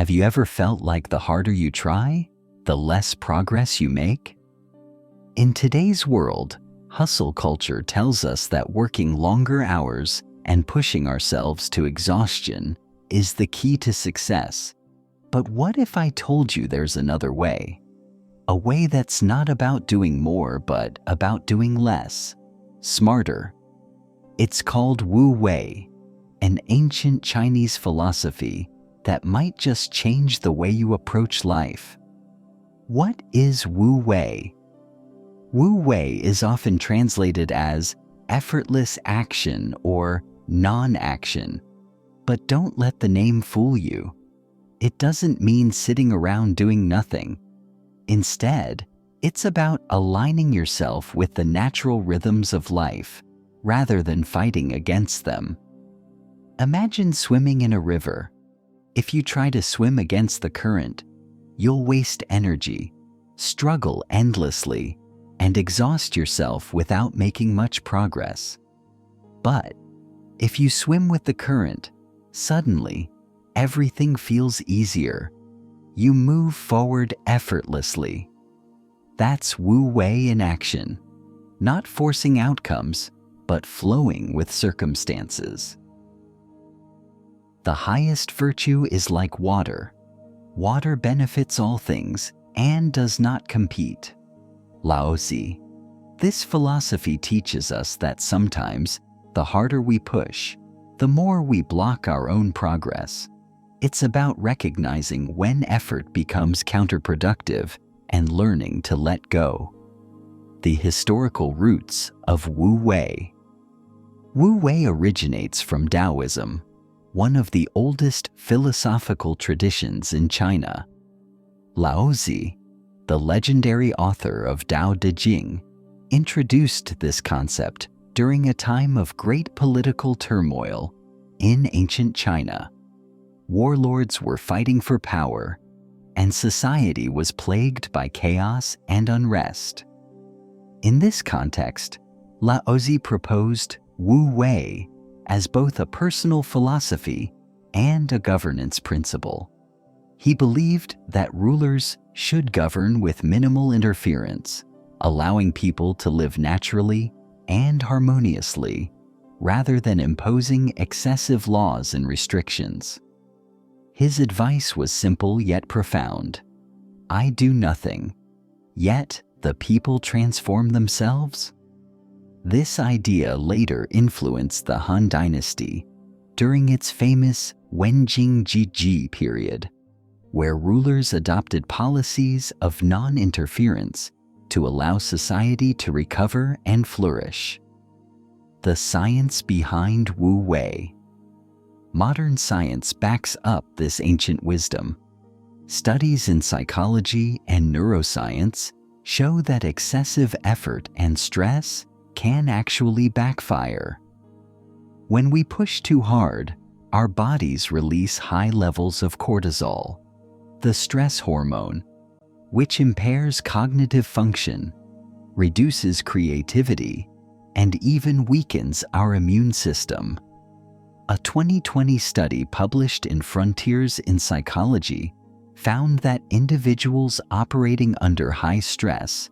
Have you ever felt like the harder you try, the less progress you make? In today's world, hustle culture tells us that working longer hours and pushing ourselves to exhaustion is the key to success. But what if I told you there's another way? A way that's not about doing more, but about doing less, smarter. It's called Wu Wei, an ancient Chinese philosophy that might just change the way you approach life. What is Wu Wei? Wu Wei is often translated as effortless action or non-action, but don't let the name fool you. It doesn't mean sitting around doing nothing. Instead, it's about aligning yourself with the natural rhythms of life rather than fighting against them. Imagine swimming in a river. If you try to swim against the current, you'll waste energy, struggle endlessly, and exhaust yourself without making much progress. But if you swim with the current, suddenly everything feels easier. You move forward effortlessly. That's Wu Wei in action, not forcing outcomes, but flowing with circumstances. The highest virtue is like water. Water benefits all things and does not compete. Laozi. This philosophy teaches us that sometimes the harder we push, the more we block our own progress. It's about recognizing when effort becomes counterproductive and learning to let go. The historical roots of Wu Wei. Wu Wei originates from Taoism, one of the oldest philosophical traditions in China. Laozi, the legendary author of Tao Te Ching, introduced this concept during a time of great political turmoil in ancient China. Warlords were fighting for power, and society was plagued by chaos and unrest. In this context, Laozi proposed Wu Wei as both a personal philosophy and a governance principle. He believed that rulers should govern with minimal interference, allowing people to live naturally and harmoniously, rather than imposing excessive laws and restrictions. His advice was simple yet profound. I do nothing, yet the people transform themselves. This idea later influenced the Han Dynasty during its famous Wenjing Jiji period, where rulers adopted policies of non-interference to allow society to recover and flourish. The science behind Wu Wei. Modern science backs up this ancient wisdom. Studies in psychology and neuroscience show that excessive effort and stress can actually backfire. When we push too hard, our bodies release high levels of cortisol, the stress hormone, which impairs cognitive function, reduces creativity, and even weakens our immune system. A 2020 study published in Frontiers in Psychology found that individuals operating under high stress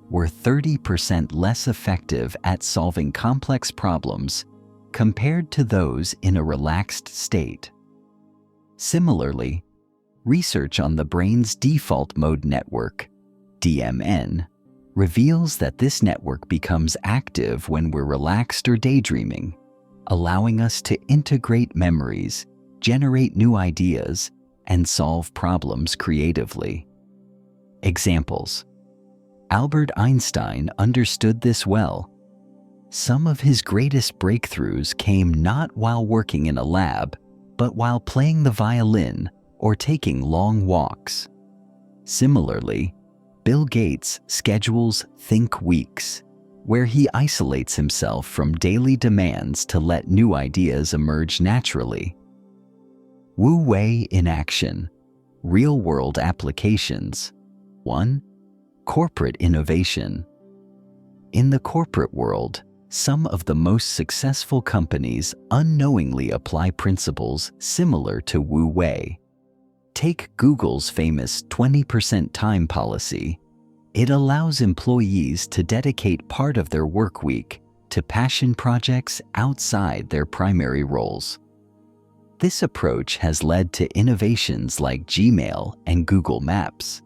were 30% less effective at solving complex problems compared to those in a relaxed state. Similarly, research on the brain's default mode network, DMN, reveals that this network becomes active when we're relaxed or daydreaming, allowing us to integrate memories, generate new ideas, and solve problems creatively. Examples. Albert Einstein understood this well. Some of his greatest breakthroughs came not while working in a lab, but while playing the violin or taking long walks. Similarly, Bill Gates schedules Think Weeks, where he isolates himself from daily demands to let new ideas emerge naturally. Wu Wei in action. Real-world applications. 1. Corporate innovation. In the corporate world, some of the most successful companies unknowingly apply principles similar to Wu Wei. Take Google's famous 20% time policy. It allows employees to dedicate part of their work week to passion projects outside their primary roles. This approach has led to innovations like Gmail and Google Maps.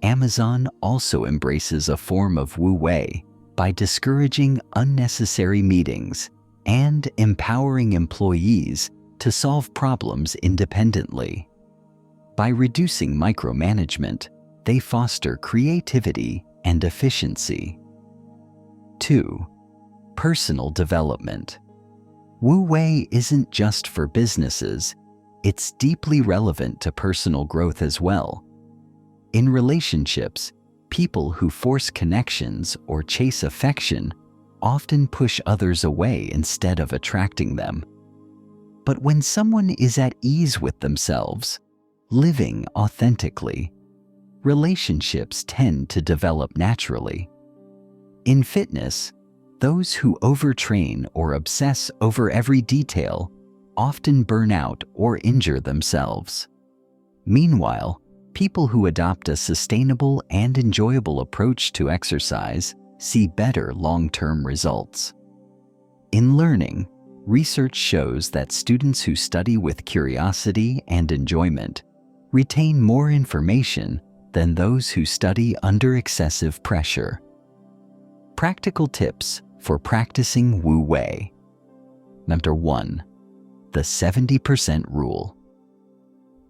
Amazon also embraces a form of Wu Wei by discouraging unnecessary meetings and empowering employees to solve problems independently. By reducing micromanagement, they foster creativity and efficiency. 2. Personal development. Wu Wei isn't just for businesses, it's deeply relevant to personal growth as well. In relationships, people who force connections or chase affection often push others away instead of attracting them. But when someone is at ease with themselves, living authentically, relationships tend to develop naturally. In fitness, those who overtrain or obsess over every detail often burn out or injure themselves. Meanwhile, people who adopt a sustainable and enjoyable approach to exercise see better long-term results. In learning, research shows that students who study with curiosity and enjoyment retain more information than those who study under excessive pressure. Practical tips for practicing Wu Wei. Number 1. The 70% rule.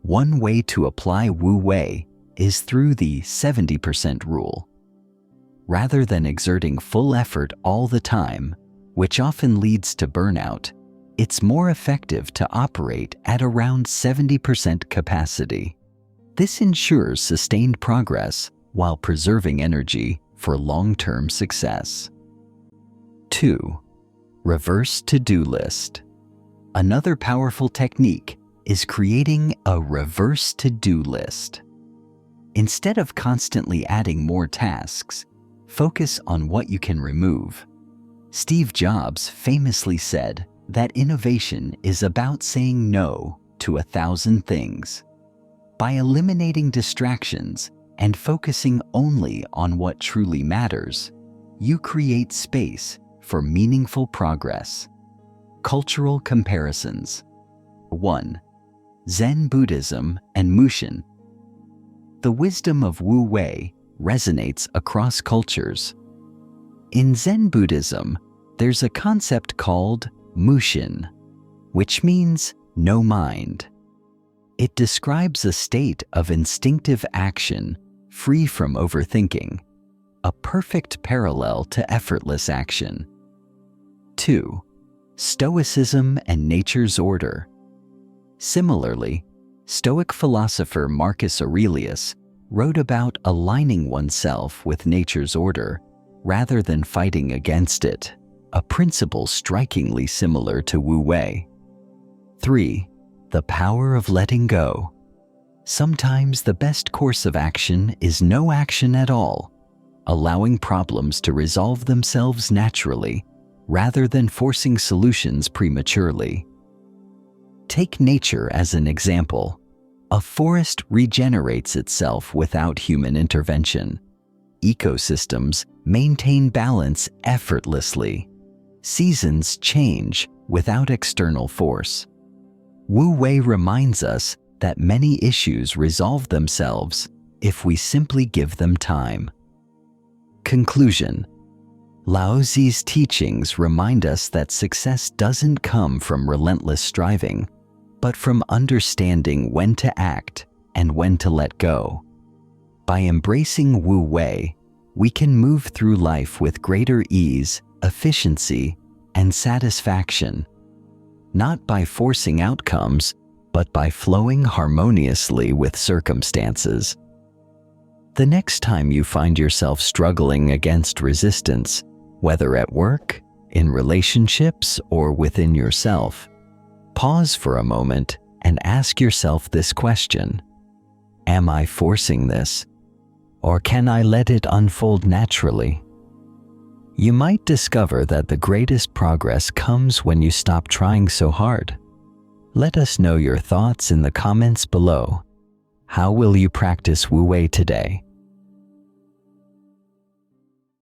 One way to apply Wu Wei is through the 70% rule. Rather than exerting full effort all the time, which often leads to burnout, it's more effective to operate at around 70% capacity. This ensures sustained progress while preserving energy for long-term success. 2. Reverse to-do list. Another powerful technique is creating a reverse to-do list. Instead of constantly adding more tasks, focus on what you can remove. Steve Jobs famously said that innovation is about saying no to 1,000 things. By eliminating distractions and focusing only on what truly matters, you create space for meaningful progress. Cultural comparisons. 1. Zen Buddhism and Mushin. The wisdom of Wu Wei resonates across cultures. In Zen Buddhism, there's a concept called Mushin, which means no mind. It describes a state of instinctive action free from overthinking, a perfect parallel to effortless action. 2. Stoicism and nature's order. Similarly, Stoic philosopher Marcus Aurelius wrote about aligning oneself with nature's order rather than fighting against it, a principle strikingly similar to Wu Wei. 3. The power of letting go. Sometimes the best course of action is no action at all, allowing problems to resolve themselves naturally rather than forcing solutions prematurely. Take nature as an example. A forest regenerates itself without human intervention. Ecosystems maintain balance effortlessly. Seasons change without external force. Wu Wei reminds us that many issues resolve themselves if we simply give them time. Conclusion. Laozi's teachings remind us that success doesn't come from relentless striving, but from understanding when to act and when to let go. By embracing Wu Wei, we can move through life with greater ease, efficiency, and satisfaction, not by forcing outcomes, but by flowing harmoniously with circumstances. The next time you find yourself struggling against resistance, whether at work, in relationships, or within yourself, pause for a moment and ask yourself this question: am I forcing this, or can I let it unfold naturally? You might discover that the greatest progress comes when you stop trying so hard. Let us know your thoughts in the comments below. How will you practice Wu Wei today?